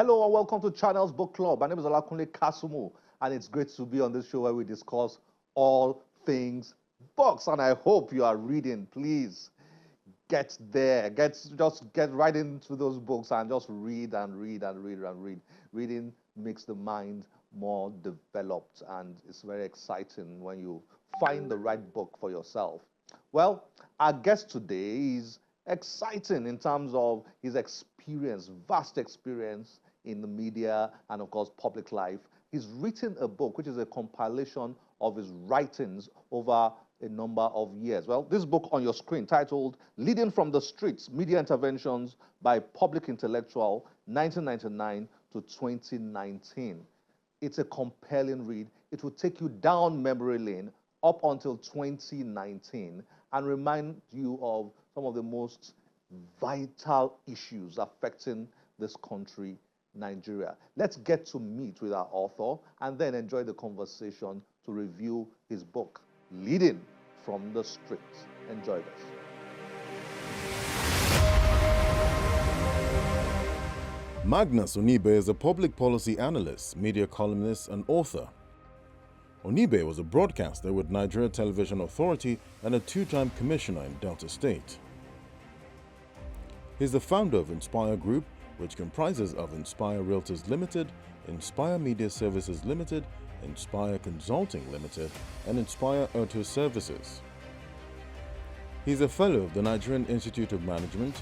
Hello and welcome to Channel's Book Club. My name is Olakunle Kasumu, and it's great to be on this show where we discuss all things books. And I hope you are reading. Please get there. Just get right into those books and just read and read and read and read. Reading makes the mind more developed, and it's very exciting when you find the right book for yourself. Well, our guest today is exciting in terms of his experience, vast experience in the media and, of course, public life. He's written a book which is a compilation of his writings over a number of years. Well, this book on your screen titled Leading from the Streets, Media Interventions by Public Intellectual, 1999 to 2019. It's a compelling read. It will take you down memory lane up until 2019 and remind you of some of the most vital issues affecting this country, Nigeria. Let's get to meet with our author and then enjoy the conversation to review his book, Leading from the Streets. Enjoy this. Magnus Onyibe is a public policy analyst, media columnist, and author. Onyibe was a broadcaster with Nigeria Television Authority and a two-time commissioner in Delta State. He's the founder of Inspire Group, which comprises of Inspire Realtors Limited, Inspire Media Services Limited, Inspire Consulting Limited, and Inspire Auto Services. He's a fellow of the Nigerian Institute of Management,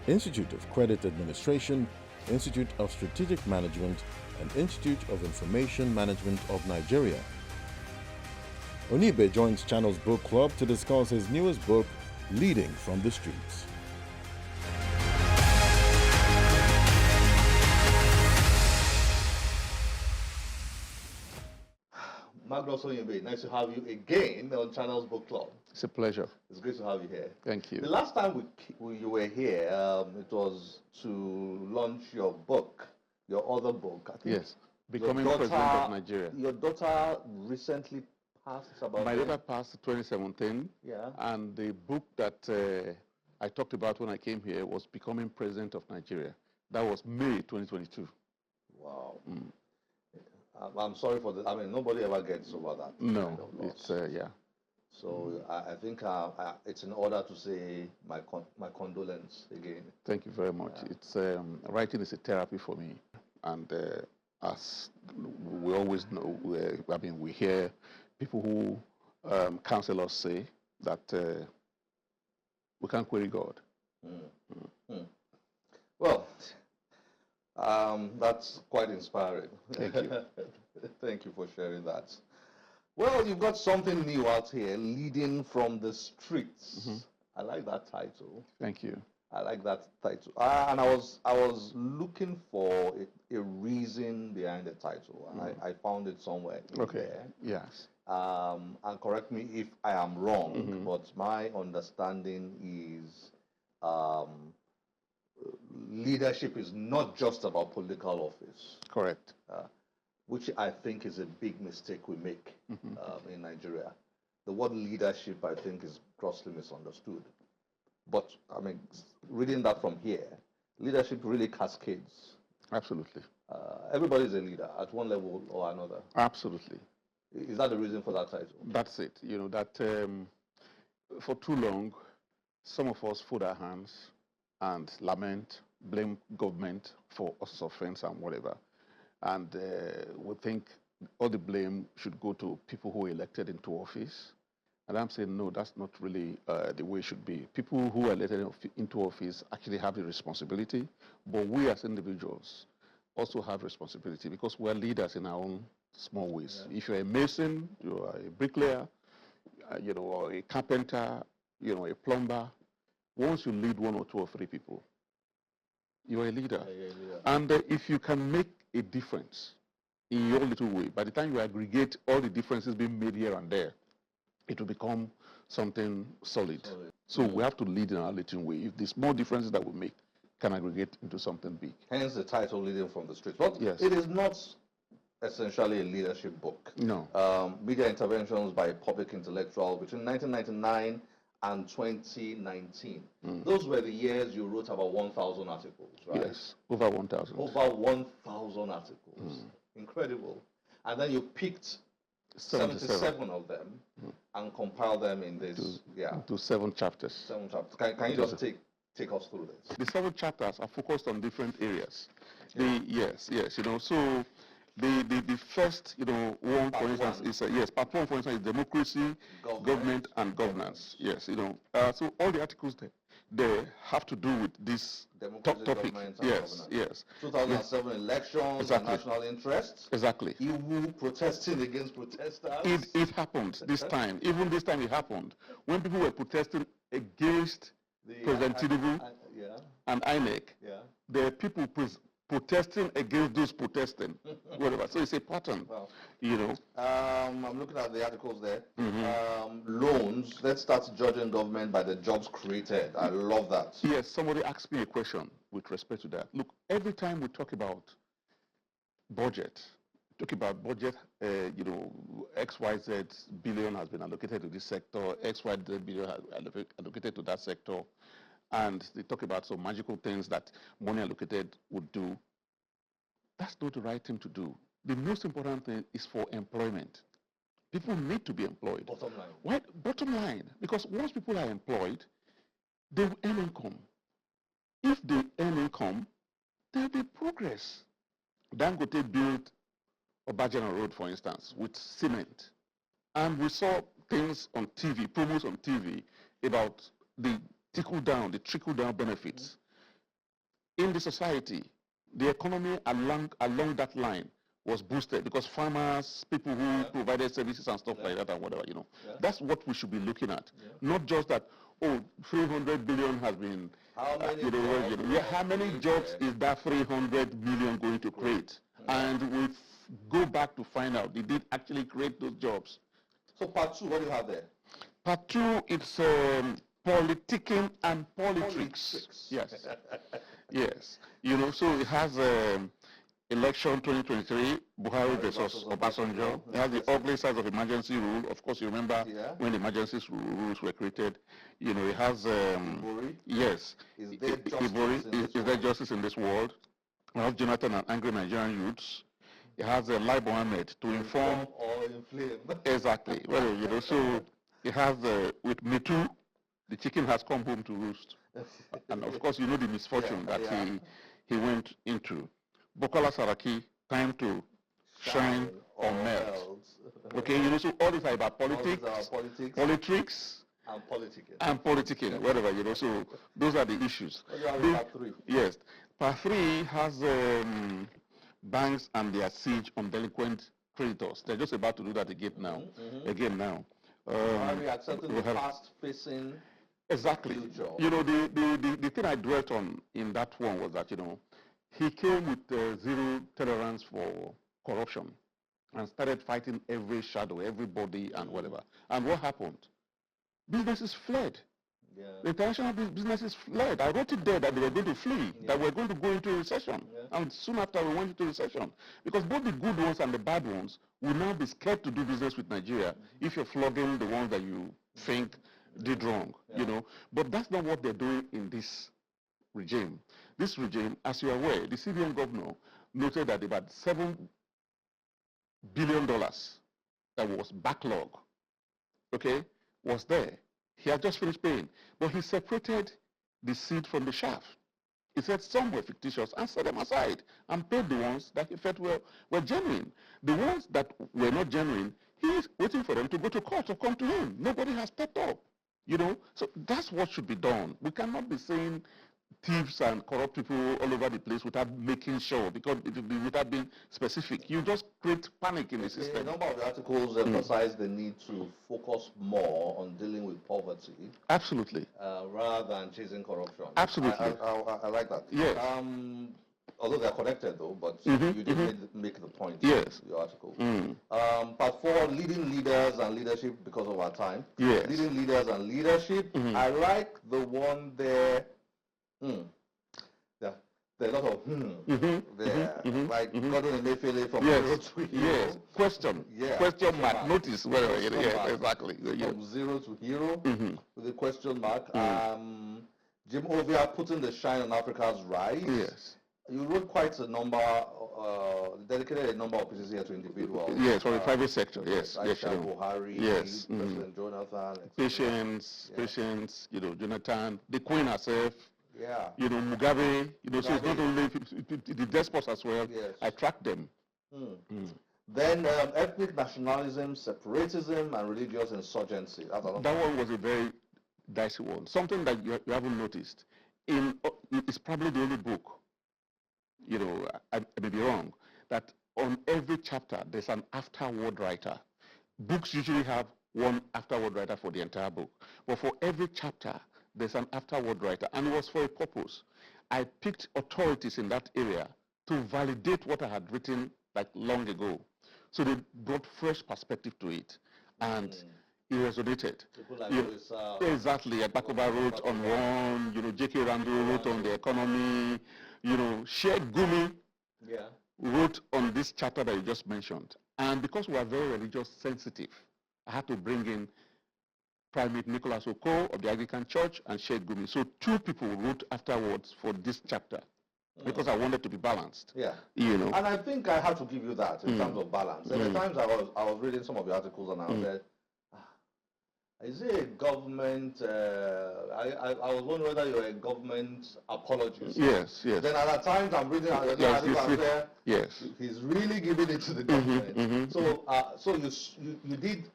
Institute of Credit Administration, Institute of Strategic Management, and Institute of Information Management of Nigeria. Onyibe joins Channel's Book Club to discuss his newest book, Leading from the Streets. Magnus Onyibe, nice to have you again on Channel's Book Club. It's a pleasure. It's great to have you here. Thank you. The last time you were here, it was to launch your book, your other book. I think Yes, Becoming President of Nigeria. Your daughter recently passed. My daughter passed 2017, Yeah. and the book that I talked about when I came here was Becoming President of Nigeria. That was May 2022. Wow. I'm sorry for the. I mean, nobody ever gets over that. No, kind of loss. it's yeah. So I think it's in order to say my condolence again. Thank you very much. Yeah. It's writing is a therapy for me, and as we always know, I mean, we hear people who counsel us say that we can't query God. Well, that's quite inspiring. Thank you. Thank you for sharing that. Well, you've got something new out here, Leading from the Streets. I like that title. Thank you. I like that title. And I was looking for a reason behind the title, and I found it somewhere in there. Yes. And correct me if I am wrong, but my understanding is leadership is not just about political office. Correct. Which I think is a big mistake we make in Nigeria. The word leadership, I think, is grossly misunderstood. But, I mean, reading that from here, leadership really cascades. Absolutely. Everybody's a leader at one level or another. Absolutely. Is that the reason for that title? That's it. You know, that for too long, some of us fold our hands and lament, blame government for all sorts of offense and whatever. And we think all the blame should go to people who are elected into office. And I'm saying, no, that's not really the way it should be. People who are elected into office actually have the responsibility, but we as individuals also have responsibility because we're leaders in our own small ways. Yeah. If you're a mason, you're a bricklayer, you know, or a carpenter, you know, a plumber, once you lead one or two or three people, you're a leader. And if you can make a difference in your little way, by the time you aggregate all the differences being made here and there, it will become something solid. So we have to lead in our little way. If the small differences that we make can aggregate into something big. Hence the title, Leading from the Streets. But yes, it is not essentially a leadership book. No. Media Interventions by Public Intellectual between 1999 and 2019. Those were the years you wrote about 1,000 articles, right? Yes, over 1,000. Over 1,000 articles. Incredible. And then you picked 77 of them and compiled them in this, into 7 chapters. 7 chapters. Can you just take us through this? The 7 chapters are focused on different areas. Yes, so the first, one, for instance, is part 1, for instance, is democracy, government and governance. Yes, so all the articles they have to do with this top topic. Yes. 2007 elections and national interests. Exactly. EU protesting against protesters. It happened this time. Even this time it happened when people were protesting against President Tinubu and INEC. There are people protesting against those protesting, whatever. So it's a pattern, Wow. I'm looking at the articles there. Loans. Let's start judging government by the jobs created. I love that. Yes, somebody asked me a question with respect to that. Look, every time we talk about budget, XYZ billion has been allocated to this sector, XYZ billion has allocated to that sector, and they talk about some magical things that money allocated would do. That's not the right thing to do. The most important thing is for employment. People need to be employed. Bottom line. Why? Bottom line. Because once people are employed, they will earn income. If they earn income, there will be progress. Dangote built Obajana Road, for instance, with cement. And we saw things on TV, promos on TV, about the trickle-down benefits. In the society, the economy along that line was boosted because farmers, people who provided services and stuff like that and whatever, That's what we should be looking at. Not just that, 300 billion has been, how many jobs is that 300 million going to create? And we go back to find out, they did actually create those jobs. So part 2, what do you have there? Part 2, it's politicking and politics. Yes. Yes. So it has election 2023, Buhari versus Obasanjo. It has the ugly side of emergency rule. Of course, you remember when the emergency rules were created. It has, yes. Is there justice in this world? It has Jonathan and angry Nigerian youths. It has Lai Mohammed to inform. Or inflame. Exactly. Well, so it has, with Me Too, the chicken has come home to roost. And of course, the misfortune that he went into. Bukola Saraki, time to shine or melt. Okay, so all these are about politics, and politicking, whatever, so those are the issues. Part 3? Yes, part 3 has banks and their siege on delinquent creditors. They're just about to do that again now. Accepting the past-facing exactly. future. The thing I dwelt on in that one was that, he came with zero tolerance for corruption and started fighting every shadow, everybody and whatever. And what happened? Businesses fled. The international businesses fled. I wrote it there that they were going to flee, that we're going to go into a recession. And soon after we went into recession. Because both the good ones and the bad ones will now be scared to do business with Nigeria if you're flogging the ones that you think did wrong, But that's not what they're doing in this regime. This regime, as you are aware, the CBN governor noted that about $7 billion that was backlog, was there. He had just finished paying, but he separated the seed from the chaff. He said some were fictitious and set them aside and paid the ones that he felt were genuine. The ones that were not genuine, he's waiting for them to go to court or come to him. Nobody has stepped up, So that's what should be done. We cannot be saying thieves and corrupt people all over the place without making sure, because without being specific. You just create panic in the system. A number of the articles emphasize the need to focus more on dealing with poverty. Absolutely. Rather than chasing corruption. Absolutely. I like that. Yes. Although they're connected though, but you did make the point in your article. Part 4, leading leaders and leadership, because of our time. Yes. Leading leaders and leadership. I like the one there. there are a lot of there, like Gordon Emefiele from Yes, zero to hero. yes. Question. Yeah. Question mark. Notice. Well, Question yes, mark. exactly. Yeah. From zero to hero with a question mark. Jim Ovia putting the shine on Africa's rise. Yes. You wrote quite a number, dedicated a number of pieces here to individuals. Yes, for the private sector. Yes, Aisha yes, you know. Buhari, Yes. President Jonathan, Patience, patience. You know, Jonathan, the Queen herself. Yeah. You know, Mugabe. You know, so it's not only the despots as well. Yes. I track them. Then ethnic nationalism, separatism, and religious insurgency. That one was a very dicey one. Something that you haven't noticed. It's probably the only book, you know, I may be wrong, that on every chapter there's an afterword writer. Books usually have one afterword writer for the entire book. But for every chapter, there's an afterword writer, and it was for a purpose. I picked authorities in that area to validate what I had written like long ago. So they brought fresh perspective to it, and it resonated. People like exactly. Abakoba wrote on one, you know, J.K. Randall wrote on the economy, you know, Sheikh Gumi wrote on this chapter that you just mentioned. And because we are very religious sensitive, I had to bring in Primate Nicholas Oko of the Anglican Church and Sheikh Gumi. So two people wrote afterwards for this chapter because I wanted to be balanced. Yeah. You know. And I think I have to give you that in terms of balance. And at times I was reading some of your articles and I said, is it a government, I was wondering whether you're a government apologist. Yes, yes. Then at times I'm reading articles and there, yes. He's really giving it to the government. So you did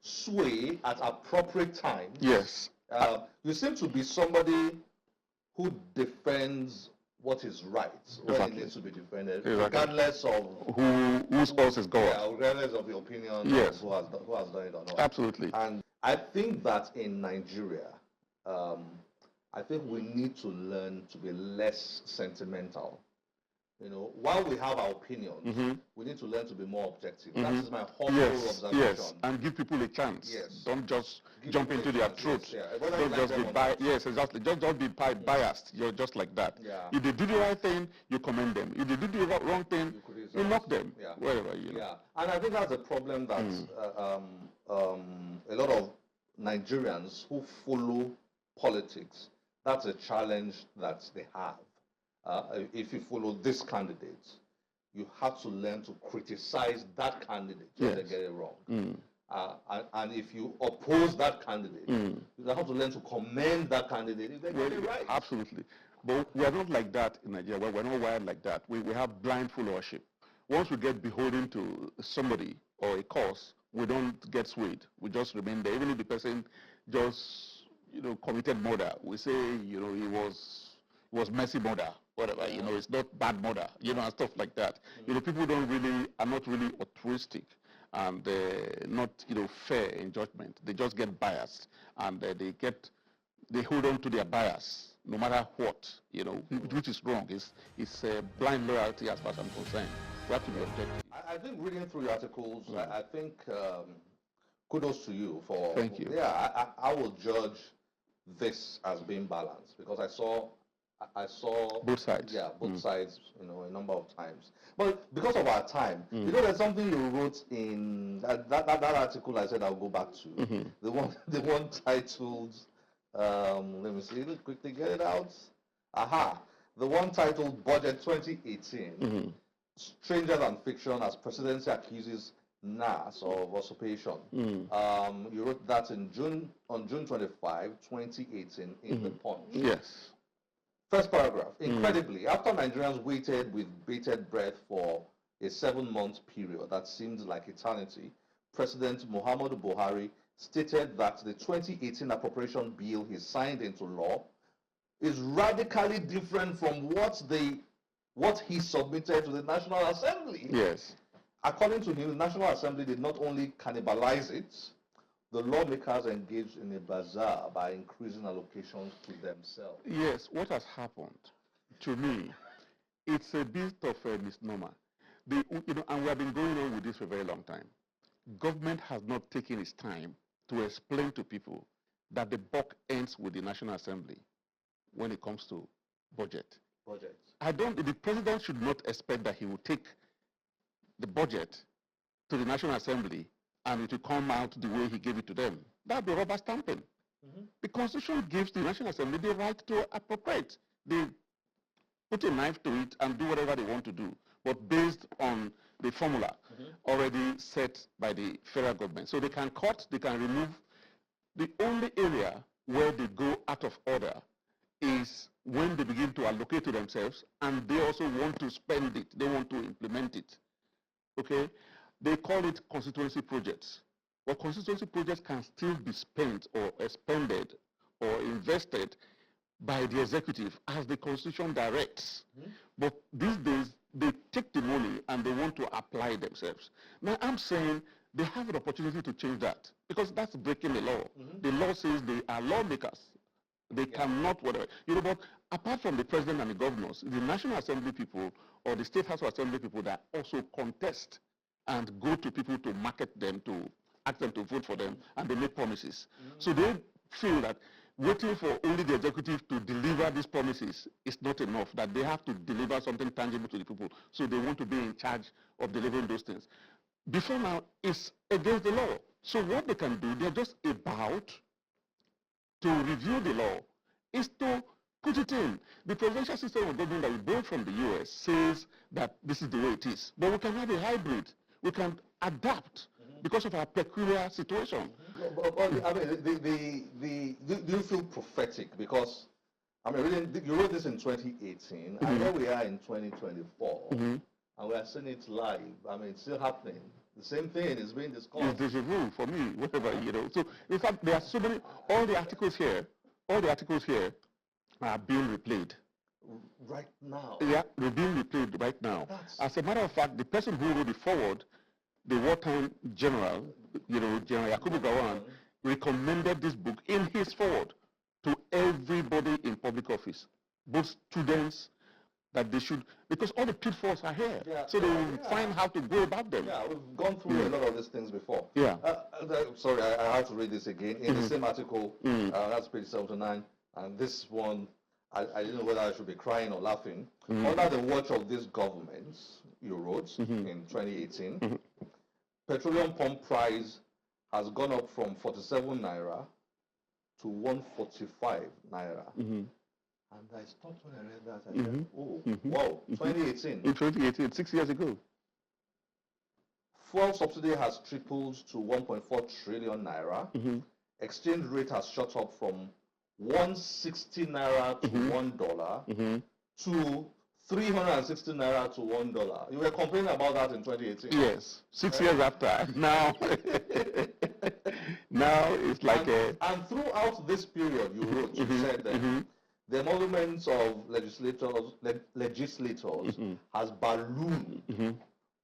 sway at appropriate times. Yes. You seem to be somebody who defends what is right when it needs to be defended, regardless of whose cause is God. Yeah, regardless of the opinion of who has done it or not. Absolutely. And I think that in Nigeria, I think we need to learn to be less sentimental. You know, while we have our opinions, we need to learn to be more objective. That is my humble observation. Yes, and give people a chance. Yes. Don't just jump into their truth. Yes, Don't just be biased. Yes, exactly. Don't be biased. You're just like that. Yeah. If they do the right thing, you commend them. If they do the wrong thing, you knock them. Yeah. Wherever, you know. Yeah, and I think that's a problem that a lot of Nigerians who follow politics, that's a challenge that they have. If you follow this candidate, you have to learn to criticize that candidate when they get it wrong. And if you oppose that candidate, you have to learn to commend that candidate if they get it right. Absolutely. But we are not like that in Nigeria. We're not wired like that. We have blind followership. Once we get beholden to somebody or a cause, we don't get swayed. We just remain there. Even if the person just, you know, committed murder, we say, you know, he was messy murder, whatever, you know, it's not bad murder, you know, and stuff like that. You know, people are not really altruistic and not, you know, fair in judgment. They just get biased and they hold on to their bias no matter what, you know, which is wrong. It's blind loyalty as far as I'm concerned. We have to be objective. I think reading through your articles, I think kudos to you for. Thank you. Yeah, I will judge this as being balanced because I saw both sides. Yeah, both sides, you know, a number of times. But because of our time, you know, there's something you wrote in that article I said I'll go back to. The one titled, let me see, let's quickly get it out. The one titled Budget 2018, Stranger Than Fiction as Presidency Accuses NAS of Usurpation. You wrote that on June 25, 2018 in The Punch. Yes. First paragraph. Incredibly, after Nigerians waited with bated breath for a 7-month period that seemed like eternity, President Muhammadu Buhari stated that the 2018 appropriation bill he signed into law is radically different from what he submitted to the National Assembly. Yes. According to him, the National Assembly did not only cannibalize it, the lawmakers engaged in a bazaar by increasing allocations to themselves. Yes, what has happened to me, it's a bit of a misnomer. You know, and we have been going on with this for a very long time. Government has not taken its time to explain to people that the buck ends with the National Assembly when it comes to budget. budget. The president should not expect that he will take the budget to the National Assembly and it will come out the way he gave it to them. That would be rubber stamping. The Constitution gives the National Assembly the right to appropriate. They put a knife to it and do whatever they want to do, but based on the formula already set by the federal government. So they can cut, they can remove. The only area where they go out of order is when they begin to allocate to themselves and they also want to spend it, they want to implement it. Okay? They call it constituency projects. But constituency projects can still be spent or expended or invested by the executive as the Constitution directs. But these days, they take the money and they want to apply themselves. Now, I'm saying they have an opportunity to change that because that's breaking the law. The law says they are lawmakers. They cannot, whatever. But apart from the president and the governors, the National Assembly people or the State House of Assembly people that also contest and go to people to market them, to ask them to vote for them, and they make promises. So they feel that waiting for only the executive to deliver these promises is not enough, that they have to deliver something tangible to the people. So they want to be in charge of delivering those things. Before now, it's against the law. So what they can do, they're just about to review the law, is to put it in. The presidential system of government that we borrowed from the US says that this is the way it is. But we can have a hybrid. We can adapt because of our peculiar situation. But, I mean, do you feel prophetic? Because, I mean, you wrote this in 2018, and here we are in 2024, and we are seeing it live. I mean, it's still happening. The same thing is being discussed. It's deja vu for me, whatever, So, in fact, there are so many, all the articles here are being replayed. Right now? Yeah, they're being replayed right now. As a matter of fact, the person who wrote the forward, the wartime general, General Yakubu Gowon, recommended this book in his forward to everybody in public office, both students, that they should, because all the pitfalls are here, so they will find how to go about them. Yeah, we've gone through a lot of these things before. Yeah. Sorry, I have to read this again. In the same article, that's page 79, and this one, I didn't know whether I should be crying or laughing. Under the watch of this government, you wrote in 2018, petroleum pump price has gone up from 47 naira to 145 naira. And I stopped when I read that. I said, oh, wow, 2018. In 2018, 6 years ago. Fuel subsidy has tripled to 1.4 trillion naira. Exchange rate has shot up from 160 naira to $1 to 360 naira to $1. You were complaining about that in 2018. Yes, 6 years after. Now, now it's like and throughout this period, you wrote, you said that the emoluments of legislators has ballooned,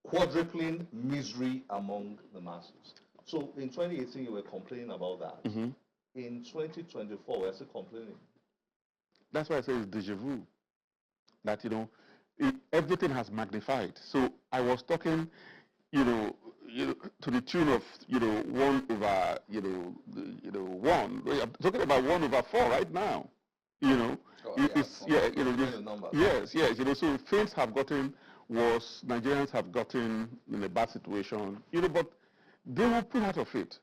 quadrupling misery among the masses. So in 2018, you were complaining about that. In 2024, we're still complaining. That's why I say it's deja vu. That, everything has magnified. So I was talking, to the tune of, 1 over, 1. I'm talking about 1 over 4 right now. Yes, so things have gotten worse. Nigerians have gotten in a bad situation, but they will pull out of it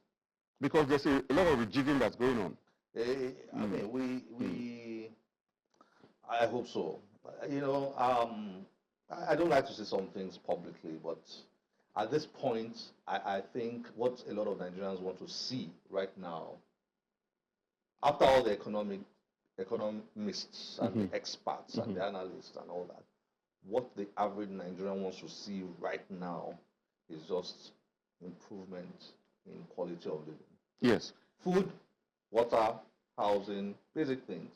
because there's a lot of rejigging that's going on. I mean, I hope so. I don't like to say some things publicly, but at this point, I think what a lot of Nigerians want to see right now, after all the economists and the experts and the analysts and all that, what the average Nigerian wants to see right now is just improvement in quality of living. Yes. Food, water, housing, basic things.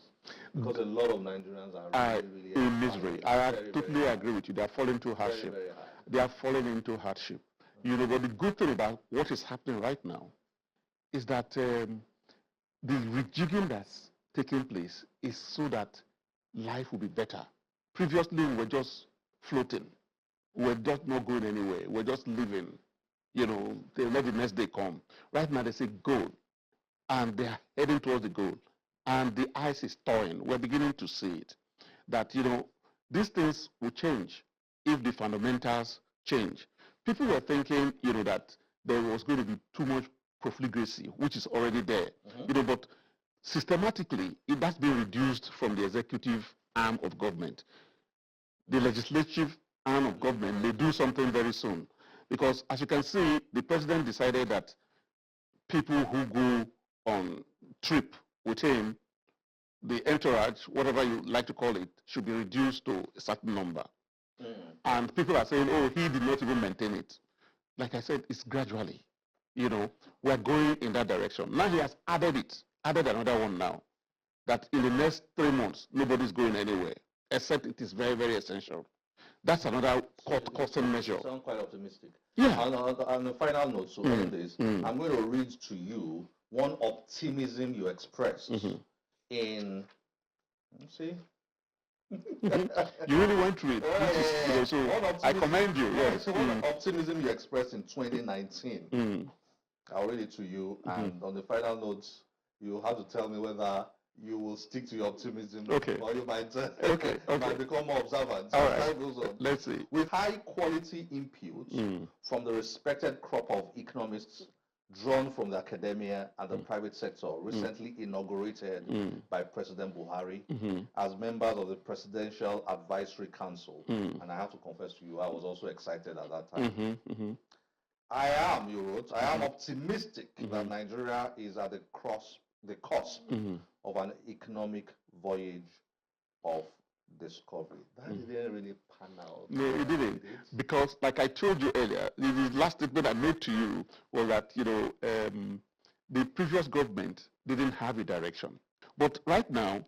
Because a lot of Nigerians are really in misery. I totally agree with you. They are falling into hardship. Very, very high. They are falling into hardship. But the good thing about what is happening right now is that the rejigging that's taking place is so that life will be better. Previously, we were just floating. We were just not going anywhere. We were just living. They let the next day come. Right now, they say go. And they are heading towards the goal. And the ice is thawing. We're beginning to see it. That, These things will change if the fundamentals change. People were thinking, that there was going to be too much profligacy, which is already there, but systematically, that's been reduced from the executive arm of government. The legislative arm of government may do something very soon. Because as you can see, the president decided that people who go on trip with him, the entourage, whatever you like to call it, should be reduced to a certain number. And people are saying, oh, he did not even maintain it. Like I said, it's gradually. We're going in that direction. Now he has added another one now, that in the next 3 months, nobody's going anywhere, except it is very, very essential. That's another costing measure. You sound quite optimistic. Yeah. On the final note, so this, I'm going to read to you one optimism you expressed in, let's see. You really went through it. So I commend you. Yes. So one optimism you expressed in 2019. I'll read it to you, and on the final notes, you have to tell me whether you will stick to your optimism, or you might, might become more observant. All right. Let's see. With high quality inputs from the respected crop of economists drawn from the academia and the private sector, recently inaugurated by President Buhari as members of the Presidential Advisory Council. And I have to confess to you, I was also excited at that time. You wrote, I am optimistic that Nigeria is at the cusp of an economic voyage of discovery. That didn't really pan out. No, it didn't. Because, like I told you earlier, the last statement I made to you was that, the previous government didn't have a direction. But right now,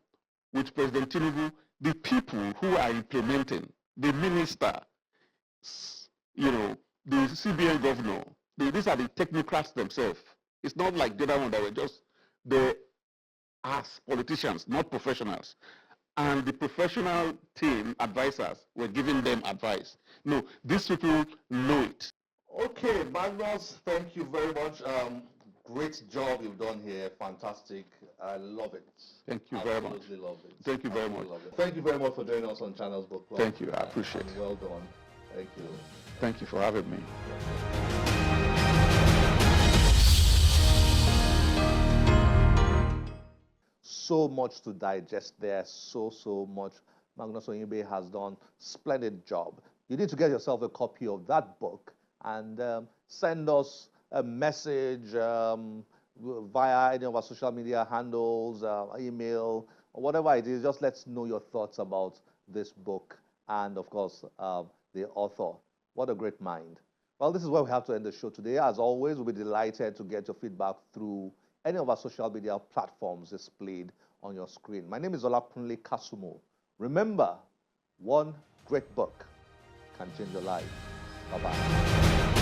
with President Tinubu, the people who are implementing, the minister, the CBN governor, these are the technocrats themselves. It's not like the other one that were just there as politicians, not professionals. And the professional team advisors were giving them advice. No, these people know it. Okay, Magnus, thank you very much. Great job you've done here. Fantastic. I love it. Thank you very much. Absolutely love it. Thank you very much. Thank you very much for joining us on Channels Book Club. Thank you. I appreciate it. Well done. Thank you. Thank you for having me. So much to digest there. So much. Magnus Onyibe has done splendid job. You need to get yourself a copy of that book and send us a message via any of our social media handles, email, or whatever it is. Just let us know your thoughts about this book and, of course, the author. What a great mind. Well, this is where we have to end the show today. As always, we'll be delighted to get your feedback through any of our social media platforms displayed on your screen. My name is Olakunle Kasumo. Remember, one great book can change your life. Bye-bye.